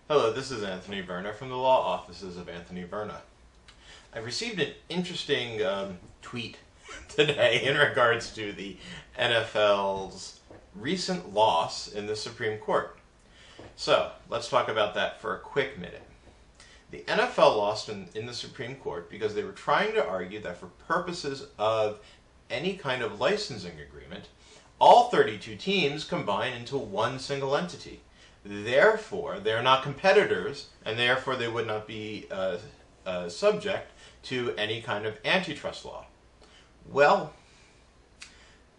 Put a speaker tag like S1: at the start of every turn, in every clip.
S1: Hello, this is Anthony Verna from the law offices of Anthony Verna. I've received an interesting tweet today in regards to the NFL's recent loss in the Supreme Court. So, let's talk about that for a quick minute. The NFL lost in the Supreme Court because they were trying to argue that for purposes of any kind of licensing agreement, all 32 teams combine into one single entity. Therefore, they are not competitors, and therefore they would not be subject to any kind of antitrust law. Well,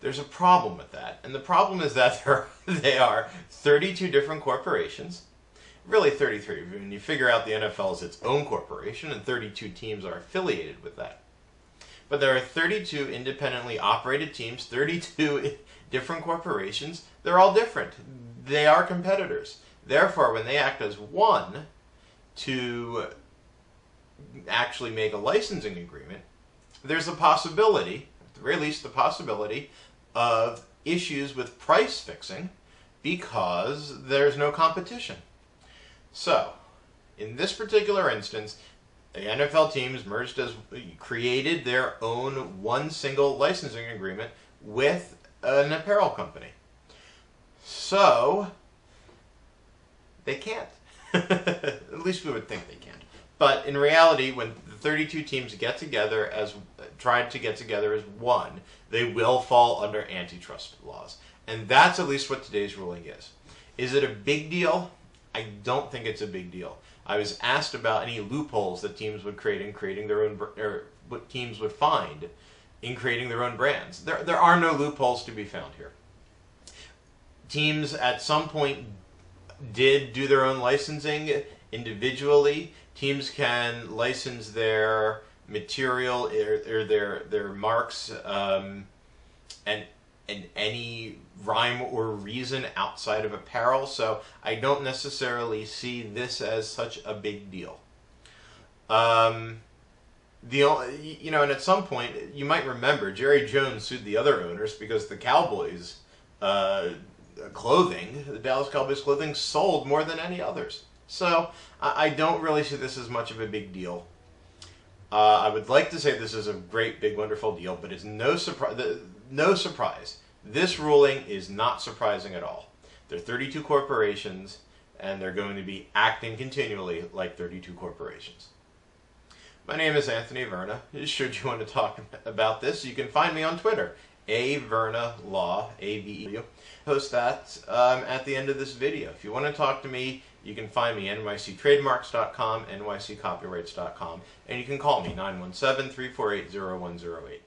S1: there's a problem with that, and the problem is that they are 32 different corporations, really 33. When you figure out the NFL is its own corporation, and 32 teams are affiliated with that. But there are 32 independently operated teams, 32 different corporations. They're all different. They are competitors. Therefore, when they act as one to actually make a licensing agreement, there's a possibility, at the very least the possibility, of issues with price fixing because there's no competition. So, in this particular instance, the NFL teams created their own one single licensing agreement with an apparel company. So, they can't. At least we would think they can't. But in reality, when the 32 teams tried to get together as one, they will fall under antitrust laws. And that's at least what today's ruling is. Is it a big deal? I don't think it's a big deal. I was asked about any loopholes that teams would create in creating their own, or what teams would find in creating their own brands. There are no loopholes to be found here. Teams at some point did do their own licensing individually. Teams can license their material or their marks and any rhyme or reason outside of apparel. So I don't necessarily see this as such a big deal. And at some point, you might remember Jerry Jones sued the other owners because the Cowboys clothing, the Dallas Cowboys clothing, sold more than any others. So I don't really see this as much of a big deal. I would like to say this is a great, big, wonderful deal, but it's no surprise. This ruling is not surprising at all. They're 32 corporations, and they're going to be acting continually like 32 corporations. My name is Anthony Verna. Should you want to talk about this, you can find me on Twitter, @VernaLaw, AVEW. Post that at the end of this video. If you want to talk to me, you can find me nyctrademarks.com, nyccopyrights.com, and you can call me 917-348-0108.